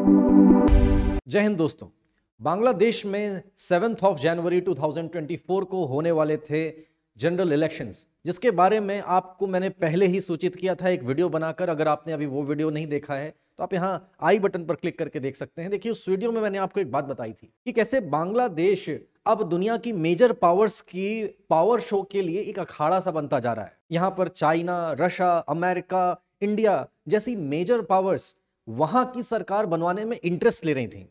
जय हिंद दोस्तों। बांग्लादेश में 7 जनवरी 2024 को होने वाले थे जनरल इलेक्शंस, जिसके बारे में आपको मैंने पहले ही सूचित किया था एक वीडियो बनाकर। अगर आपने अभी वो वीडियो नहीं देखा है तो आप यहाँ आई बटन पर क्लिक करके देख सकते हैं। देखिए, उस वीडियो में मैंने आपको एक बात बताई थी कि कैसे बांग्लादेश अब दुनिया की मेजर पावर्स की पावर शो के लिए एक अखाड़ा सा बनता जा रहा है। यहाँ पर चाइना, रशिया, अमेरिका, इंडिया जैसी मेजर पावर्स वहां की सरकार बनवाने में इंटरेस्ट ले रही थी।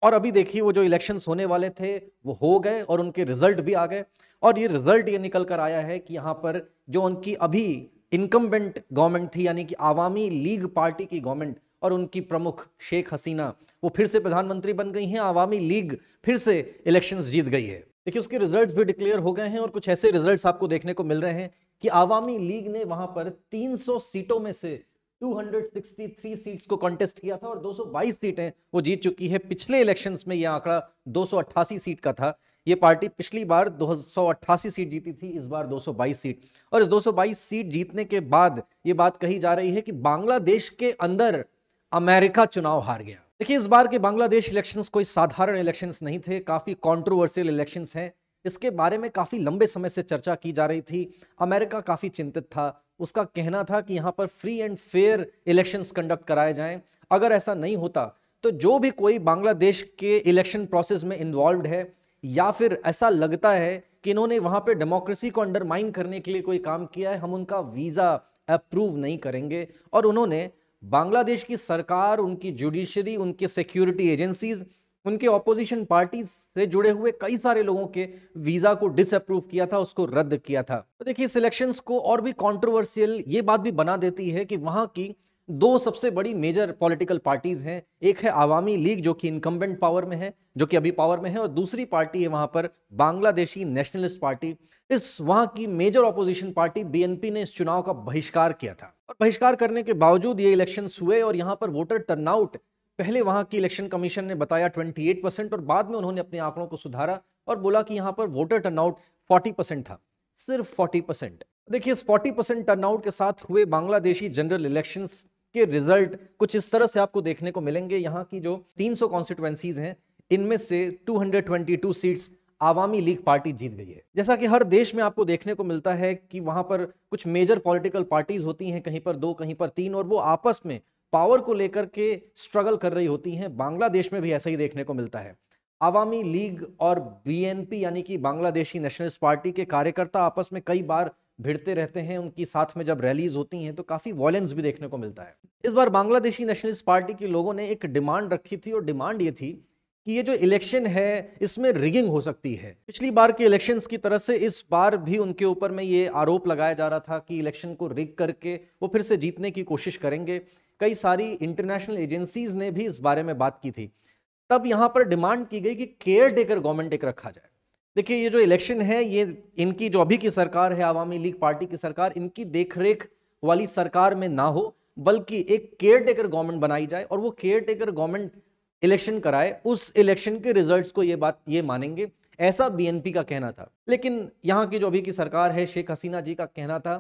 और अभी देखिए, वो जो इलेक्शंस होने वाले थे वो हो गए और उनके रिजल्ट भी आ गए। और ये रिजल्ट ये निकल कर आया है कि यहाँ पर जो उनकी अभी इनकम्बेंट गवर्नमेंट थी, यानी कि आवामी लीग पार्टी की गवर्नमेंट, और उनकी प्रमुख शेख हसीना वो फिर से प्रधानमंत्री बन गई हैं। आवामी लीग फिर से इलेक्शंस जीत गई है। देखिए, उसके रिजल्ट्स भी डिक्लेयर हो गए हैं और कुछ ऐसे रिजल्ट्स आपको देखने को मिल रहे हैं कि आवामी लीग ने वहां पर 300 सीटों में से 263 सीट्स को कॉन्टेस्ट किया था और 222 सीटें वो जीत चुकी है। पिछले इलेक्शंस में यह आंकड़ा 288 सीट का था। ये पार्टी पिछली बार 288 सीट जीती थी, इस बार 222 सीट। और इस 222 सीट जीतने के बाद ये बात कही जा रही है कि बांग्लादेश के अंदर अमेरिका चुनाव हार गया। देखिए, इस बार के बांग्लादेश इलेक्शंस कोई साधारण इलेक्शंस नहीं थे, काफी कंट्रोवर्शियल इलेक्शंस हैं। इसके बारे में काफी लंबे समय से चर्चा की जा रही थी। अमेरिका काफी चिंतित था। उसका कहना था कि यहां पर free and fair elections conduct कराए जाएं। अगर ऐसा नहीं होता तो जो भी कोई बांग्लादेश के इलेक्शन प्रोसेस में इन्वॉल्व है, या फिर ऐसा लगता है कि इन्होंने वहां पे डेमोक्रेसी को अंडरमाइन करने के लिए कोई काम किया है, हम उनका वीजा अप्रूव नहीं करेंगे। और उन्होंने बांग्लादेश की सरकार, उनकी जुडिशरी, उनके सिक्योरिटी एजेंसीज, उनके ऑपोजिशन पार्टी से जुड़े हुए कई सारे लोगों के वीजा को डिसअप्रूव किया था, उसको रद्द किया था। तो देखिए, इस इलेक्शंस को और भी कंट्रोवर्शियल ये बात भी बना देती है कि वहां की दो सबसे बड़ी मेजर पॉलिटिकल पार्टीज हैं। एक है आवामी लीग, जो कि इनकम्बेंट पावर में है, जो कि अभी पावर में है, और दूसरी पार्टी है वहां पर बांग्लादेशी नेशनलिस्ट पार्टी। इस वहां की मेजर ऑपोजिशन पार्टी बीएनपी ने इस चुनाव का बहिष्कार किया था। और बहिष्कार करने के बावजूद ये इलेक्शंस हुए और यहाँ पर वोटर टर्नआउट पहले वहां की इलेक्शन कमीशन ने बताया 28%, और बाद में उन्होंने अपने आंकड़ों को सुधारा और बोला कि यहां पर वोटर टर्नआउट 40% था, सिर्फ 40%। देखिए, इस 40% टर्नआउट के साथ हुए बांग्लादेशी जनरल इलेक्शंस के रिजल्ट कुछ इस तरह से आपको देखने को मिलेंगे। यहां की जो 300 कॉन्स्टिट्यूएंसीज हैं, इनमें से 222 सीट्स आवामी लीग पार्टी जीत गई है। जैसा कि हर देश में आपको देखने को मिलता है कि वहां पर कुछ मेजर पॉलिटिकल पार्टीज होती हैं, कहीं पर 2, कहीं पर 3, और वो आपस में पावर को लेकर के स्ट्रगल कर रही होती हैं। बांग्लादेश में भी ऐसा ही देखने को मिलता है। आवामी लीग और बीएनपी यानी कि बांग्लादेशी नेशनलिस्ट पार्टी के कार्यकर्ता आपस में कई बार भिड़ते रहते हैं। उनकी साथ में जब रैलीज होती हैं तो काफी वॉयलेंस भी देखने को मिलता है। इस बार बांग्लादेशी नेशनलिस्ट पार्टी के लोगों ने एक डिमांड रखी थी, और डिमांड ये थी कि ये जो इलेक्शन है इसमें रिगिंग हो सकती है। पिछली बार के इलेक्शंस की तरह से इस बार भी उनके ऊपर में ये आरोप लगाया जा रहा था कि इलेक्शन को रिग करके वो फिर से जीतने की कोशिश करेंगे। कई सारी इंटरनेशनल एजेंसीज ने भी इस बारे में बात की थी। तब यहां पर डिमांड की गई कि केयर टेकर गवर्नमेंट एक रखा जाए। देखिए, ये जो इलेक्शन है, ये इनकी जो अभी की सरकार है, आवामी लीग पार्टी की सरकार, इनकी देखरेख वाली सरकार में ना हो, बल्कि एक केयर टेकर गवर्नमेंट बनाई जाए और वो केयर टेकर गवर्नमेंट इलेक्शन कराए। उस इलेक्शन के रिजल्ट्स को ये मानेंगे, ऐसा बीएनपी का कहना था। लेकिन यहाँ की जो अभी की सरकार है, शेख हसीना जी का कहना था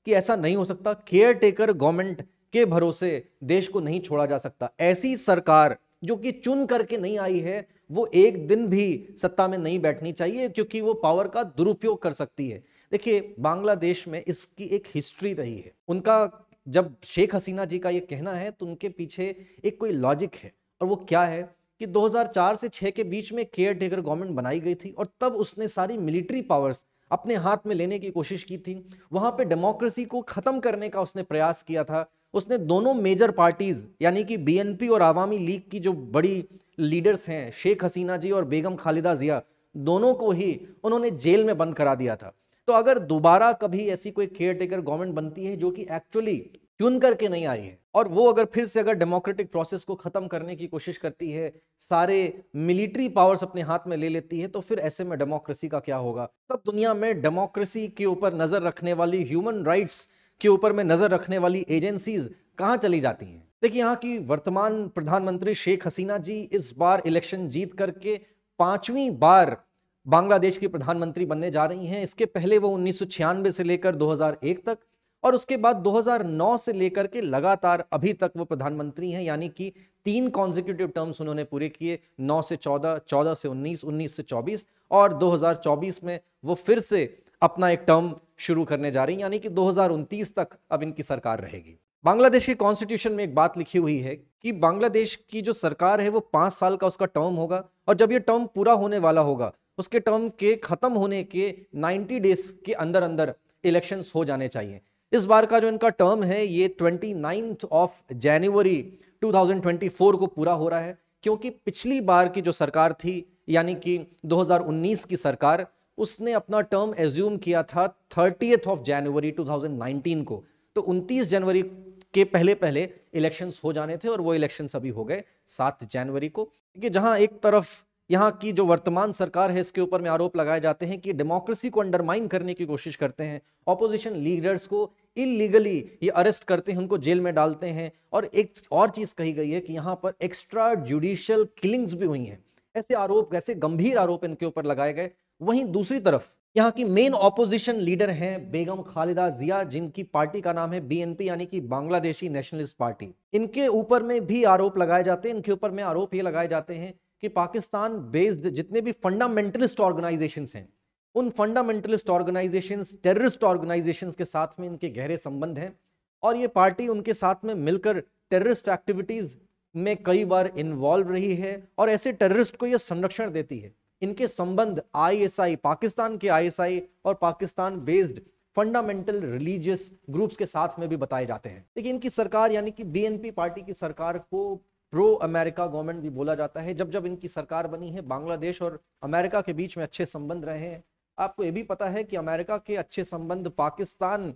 कि ऐसा नहीं हो सकता, केयर टेकर गवर्नमेंट के भरोसे देश को नहीं छोड़ा जा सकता। ऐसी सरकार जो कि चुन करके नहीं आई है, वो एक दिन भी सत्ता में नहीं बैठनी चाहिए, क्योंकि वो पावर का दुरुपयोग कर सकती है। देखिए, बांग्लादेश में इसकी एक हिस्ट्री रही है। उनका जब शेख हसीना जी का ये कहना है तो उनके पीछे एक कोई लॉजिक है, और वो क्या है कि 2004 से 6 के बीच में केयर टेकर गवर्नमेंट बनाई गई थी, और तब उसने सारी मिलिट्री पावर्स अपने हाथ में लेने की कोशिश की थी। वहां पे डेमोक्रेसी को खत्म करने का उसने प्रयास किया था। उसने दोनों मेजर पार्टीज यानी कि बीएनपी और आवामी लीग की जो बड़ी लीडर्स हैं, शेख हसीना जी और बेगम खालिदा जिया, दोनों को ही उन्होंने जेल में बंद करा दिया था। तो अगर दोबारा कभी ऐसी कोई केयर टेकर गवर्नमेंट बनती है जो कि एक्चुअली चुन करके नहीं आई है, और वो अगर फिर से अगर डेमोक्रेटिक प्रोसेस को खत्म करने की कोशिश करती है, सारे मिलिट्री पावर्स अपने हाथ में ले लेती है, तो फिर ऐसे में डेमोक्रेसी का क्या होगा? तब दुनिया में डेमोक्रेसी के ऊपर नजर रखने वाली, ह्यूमन राइट्स के ऊपर में नजर रखने वाली एजेंसीज कहां चली जाती हैं? देखिए, यहाँ की वर्तमान प्रधानमंत्री शेख हसीना जी इस बार इलेक्शन जीत करके 5वीं बार बांग्लादेश की प्रधानमंत्री बनने जा रही हैं। इसके पहले वो 1996 से लेकर 2001 तक और उसके बाद 2009 से लेकर के लगातार अभी तक वो प्रधानमंत्री हैं, यानी कि 3 कॉन्जिक्यूटिव टर्म्स उन्होंने पूरे किए, 9 से 14, 14 से 19, 19 से 24 और 2024 में वो फिर से अपना एक टर्म शुरू करने जा रही हैं, यानी कि 2029 तक अब इनकी सरकार रहेगी। बांग्लादेश के कॉन्स्टिट्यूशन में एक बात लिखी हुई है कि बांग्लादेश की जो सरकार है वो 5 साल का उसका टर्म होगा और जब ये टर्म पूरा होने वाला होगा उसके टर्म के खत्म होने के 90 डेज के अंदर अंदर इलेक्शंस हो जाने चाहिए। इस बार का जो इनका टर्म है ये 29 जनवरी 2024 को पूरा हो रहा है, क्योंकि पिछली बार की जो सरकार थी यानी कि 2019 की सरकार, उसने अपना टर्म एज्यूम किया था 30 जनवरी 2019 को। तो 29 जनवरी के पहले पहले इलेक्शंस हो जाने थे और वो इलेक्शंस अभी हो गए 7 जनवरी को। कि जहां एक तरफ यहाँ की जो वर्तमान सरकार है इसके ऊपर में आरोप लगाए जाते हैं कि डेमोक्रेसी को अंडरमाइन करने की कोशिश करते हैं, ऑपोजिशन लीडर्स को इलीगली ये अरेस्ट करते हैं, उनको जेल में डालते हैं, और एक और चीज कही गई है कि यहाँ पर एक्स्ट्रा जुडिशियल किलिंग्स भी हुई हैं। ऐसे आरोप, ऐसे गंभीर आरोप इनके ऊपर लगाए गए। वहीं दूसरी तरफ यहाँ की मेन ऑपोजिशन लीडर हैं बेगम खालिदा जिया, जिनकी पार्टी का नाम है बीएनपी यानी कि बांग्लादेशी नेशनलिस्ट पार्टी। इनके ऊपर में भी आरोप लगाए जाते हैं। इनके ऊपर में आरोप ये लगाए जाते हैं कि पाकिस्तान बेस्ड जितने भी फंडामेंटलिस्ट ऑर्गेनाइजेशंस हैं, उन फंडामेंटलिस्ट ऑर्गेनाइजेशंस, टेररिस्ट ऑर्गेनाइजेशंस के साथ में इनके गहरे संबंध हैं और ये पार्टी उनके साथ में मिलकर टेररिस्ट एक्टिविटीज में कई बार इन्वॉल्व रही है और ऐसे टेररिस्ट को यह संरक्षण देती है। इनके संबंध आईएसआई, पाकिस्तान के आईएसआई और Pakistan based fundamental religious groups के साथ में भी बताए जाते हैं। लेकिन इनकी सरकार यानी कि बीएनपी पार्टी की सरकार को प्रो अमेरिका गवर्नमेंट भी बोला जाता है। जब जब इनकी सरकार बनी है, बांग्लादेश और अमेरिका के बीच में अच्छे संबंध रहे हैं। आपको ये भी पता है कि अमेरिका के अच्छे संबंध पाकिस्तान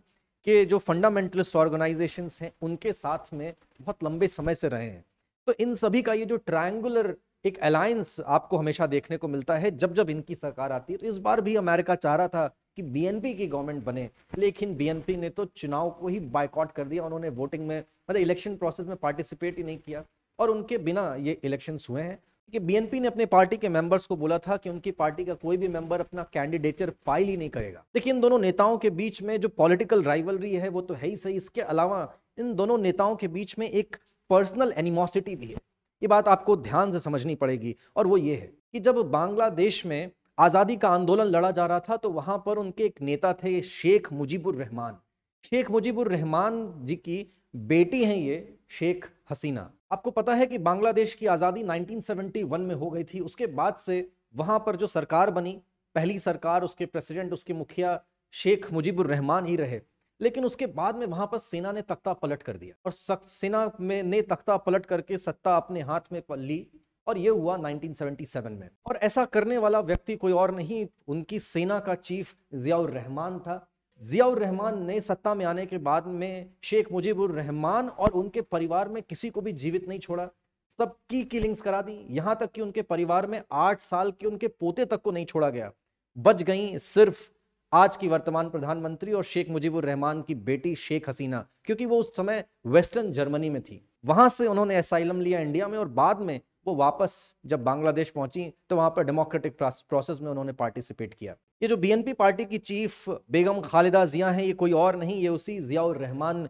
के जो फंडामेंटलिस्ट ऑर्गेनाइजेशंस हैं उनके साथ में बहुत लंबे समय से रहे हैं। तो इन सभी का ये जो ट्रायंगुलर एक अलायंस आपको हमेशा देखने को मिलता है जब जब इनकी सरकार आती है। तो इस बार भी अमेरिका चाह रहा था कि बीएनपी की गवर्नमेंट बने, लेकिन बीएनपी ने तो चुनाव को ही बायकॉट कर दिया। उन्होंने वोटिंग में, मतलब इलेक्शन प्रोसेस में पार्टिसिपेट ही नहीं किया और उनके बिना ये इलेक्शंस हुए हैं। कि बीएनपी ने अपने पार्टी के मेंबर्स को बोला था कि उनकी पार्टी का कोई भी मेंबर अपना कैंडिडेचर फाइल ही नहीं करेगा। देखिए, इन दोनों नेताओं के बीच में जो पॉलिटिकल राइवलरी है वो तो है ही सही, इसके अलावा इन दोनों नेताओं के बीच में एक पर्सनल एनिमोसिटी भी है। ये बात आपको ध्यान से समझनी पड़ेगी और वो ये है कि जब बांग्लादेश में आजादी का आंदोलन लड़ा जा रहा था तो वहां पर उनके एक नेता थे शेख मुजीबुर रहमान। शेख मुजीबुर रहमान जी की बेटी हैं ये शेख हसीना। आपको पता है कि बांग्लादेश की आजादी 1971 में हो गई थी। उसके बाद से वहां पर जो सरकार बनी, पहली सरकार, उसके प्रेसिडेंट, उसके मुखिया शेख मुजीबुर रहमान ही रहे। लेकिन उसके बाद में वहां पर सेना ने तख्ता पलट कर दिया और सेना में ने तख्ता पलट करके सत्ता अपने हाथ में ली और यह हुआ 1977 में। और ऐसा करने वाला व्यक्ति कोई और नहीं, उनकी सेना का चीफ जियाउर रहमान था। जियाउर रहमान ने सत्ता में आने के बाद में शेख मुजीबुर रहमान और उनके परिवार में किसी को भी जीवित नहीं छोड़ा, सबकी किलिंग्स करा दी। यहां तक कि उनके परिवार में 8 साल के उनके पोते तक को नहीं छोड़ा गया। बच गई सिर्फ आज की वर्तमान प्रधानमंत्री और शेख मुजीबुर रहमान की बेटी शेख हसीना, क्योंकि वो उस समय वेस्टर्न जर्मनी में थी। वहां से उन्होंने असाइलम लिया इंडिया में और बाद में वो वापस जब बांग्लादेश पहुंची तो वहां पर डेमोक्रेटिक प्रोसेस में उन्होंने पार्टिसिपेट किया। ये जो बीएनपी पार्टी की चीफ बेगम खालिदा जिया है, ये कोई और नहीं, ये उसी जियाउर रहमान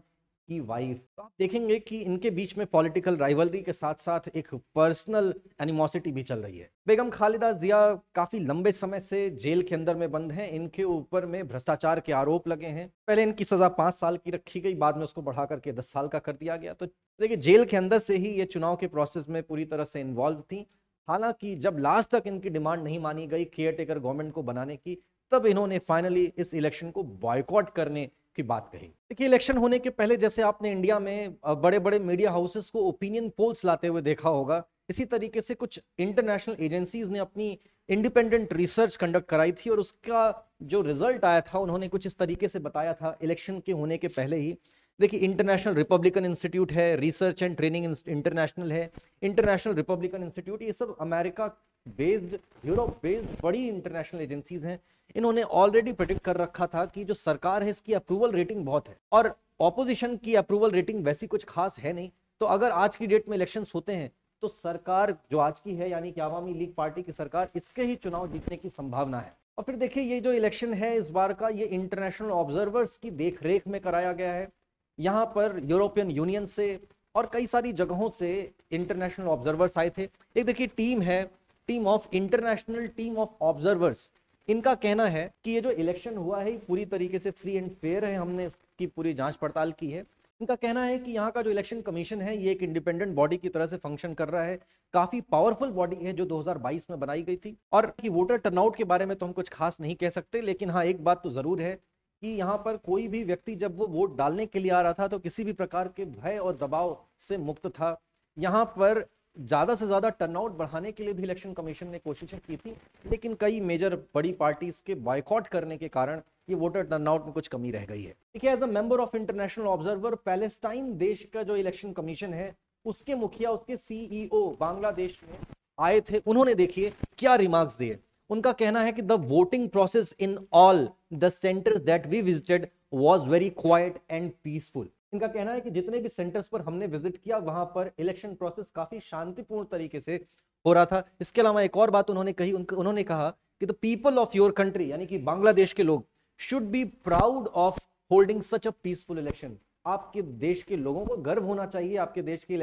की वाइफ। तो आप देखेंगे कि इनके बीच में पॉलिटिकल राइवलरी के साथ साथ एक पर्सनल एनिमोसिटी भी चल रही है। बेगम खालिदा जिया काफी लंबे समय से जेल के अंदर में बंद हैं। इनके ऊपर में भ्रष्टाचार के आरोप लगे हैं। पहले इनकी सजा 5 साल की रखी गई, बाद में उसको बढ़ा करके 10 साल का कर दिया गया। तो देखिए, जेल के अंदर से ही ये चुनाव के प्रोसेस में पूरी तरह से इन्वॉल्व थी। हालांकि जब लास्ट तक इनकी डिमांड नहीं मानी गई केयर टेकर गवर्नमेंट को बनाने की, तब इन्होंने फाइनली इस इलेक्शन को बॉयकॉट करने की बात कही। देखिए, इलेक्शन होने के पहले जैसे आपने इंडिया में बड़े बड़े मीडिया हाउसेस को ओपिनियन पोल्स लाते हुए देखा होगा, इसी तरीके से कुछ इंटरनेशनल एजेंसीज ने अपनी इंडिपेंडेंट रिसर्च कंडक्ट कराई थी और उसका जो रिजल्ट आया था उन्होंने कुछ इस तरीके से बताया था इलेक्शन के होने के पहले ही। देखिए, इंटरनेशनल रिपब्लिकन इंस्टीट्यूट है, रिसर्च एंड ट्रेनिंग इंटरनेशनल है, इंटरनेशनल रिपब्लिकन इंस्टीट्यूट, ये सब अमेरिका बेस्ड, यूरोप बेस्ड बड़ी इंटरनेशनल एजेंसीज हैं। इन्होंने ऑलरेडी प्रेडिक्ट कर रखा था कि जो सरकार है इसकी अप्रूवल रेटिंग बहुत है और ऑपोजिशन की अप्रूवल रेटिंग वैसी कुछ खास है नहीं। तो अगर आज की डेट में इलेक्शंस होते हैं तो सरकार जो आज की है यानी कि आवामी लीग पार्टी की सरकार, इसके ही चुनाव जीतने की संभावना है। और फिर देखिए ये जो इलेक्शन है इस बार का, ये इंटरनेशनल ऑब्जर्वर्स की देखरेख में कराया गया है। यहाँ पर यूरोपियन यूनियन से और कई सारी जगहों से इंटरनेशनल ऑब्जर्वर्स आए थे। एक देखिए टीम है, team of international team of observers. इनका कहना है कि ये जो इलेक्शन हुआ है पूरी तरीके से फ्री एंड फेयर है, हमने इसकी पूरी जांच पड़ताल की है। इनका कहना है कि यहाँ का जो इलेक्शन कमीशन है ये एक इंडिपेंडेंट बॉडी की तरह से फंक्शन कर रहा है, काफी पावरफुल बॉडी है जो 2022 में बनाई गई थी। और कि वोटर टर्नआउट के बारे में तो हम कुछ खास नहीं कह सकते, लेकिन हाँ एक बात तो जरूर है कि यहाँ पर कोई भी व्यक्ति जब वो वोट डालने के लिए आ रहा था तो किसी भी प्रकार के भय और दबाव से मुक्त था। यहाँ पर ज्यादा से ज्यादा टर्नआउट बढ़ाने के लिए भी इलेक्शन कमीशन ने कोशिशें की थी, लेकिन कई मेजर बड़ी पार्टीज के बॉयकॉट करने के कारण ये वोटर टर्नआउट में कुछ कमी रह गई है। देखिए as a member of international observer, Palestine देश का जो इलेक्शन कमीशन है उसके मुखिया, उसके सीईओ बांग्लादेश में आए थे। उन्होंने देखिए क्या रिमार्क्स दिए। उनका कहना है कि the voting process in all the centres that we visited was very quiet and peaceful. इनका कहना है कि जितने भी सेंटर्स पर हमने विजिट किया वहां पर इलेक्शन प्रोसेस काफी शांतिपूर्ण तरीके से हो रहा था। इसके अलावा एक और बात उन्होंने कही, उन्होंने कहा कि the people of your country, यानी कि बांग्लादेश के लोग, should be proud of holding such a peaceful election. आपके देश के लोगों को गर्व होना चाहिए आपके देश के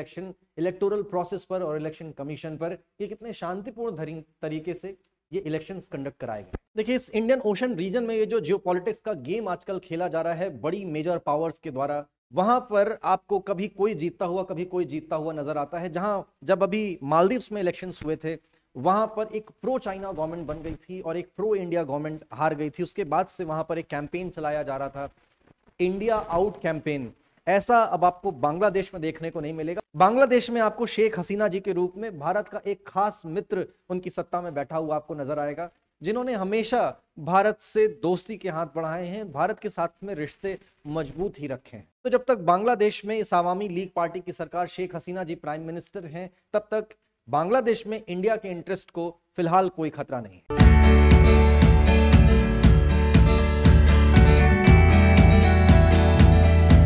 इलेक्टोरल प्रोसेस पर और इलेक्शन कमीशन पर कि कितने शांतिपूर्ण तरीके से ये इलेक्शंस कंडक्ट कराए गए। देखिए इस इंडियन ओशन रीजन में ये जो जियोपॉलिटिक्स का गेम आजकल खेला जा रहा है बड़ी मेजर पावर्स के द्वारा, वहां पर आपको कभी कोई जीतता हुआ कभी कोई जीतता हुआ नजर आता है। जहां जब अभी मालदीव्स में इलेक्शंस हुए थे वहां पर एक प्रो चाइना गवर्नमेंट बन गई थी और एक प्रो इंडिया गवर्नमेंट हार गई थी। उसके बाद से वहां पर एक कैंपेन चलाया जा रहा था, इंडिया आउट कैंपेन। ऐसा अब आपको बांग्लादेश में देखने को नहीं मिलेगा। बांग्लादेश में आपको शेख हसीना जी के रूप में भारत का एक खास मित्र उनकी सत्ता में बैठा हुआ आपको नजर आएगा, जिन्होंने हमेशा भारत से दोस्ती के हाथ बढ़ाए हैं, भारत के साथ में रिश्ते मजबूत ही रखे हैं। तो जब तक बांग्लादेश में इस अवामी लीग पार्टी की सरकार, शेख हसीना जी प्राइम मिनिस्टर हैं, तब तक बांग्लादेश में इंडिया के इंटरेस्ट को फिलहाल कोई खतरा नहीं है।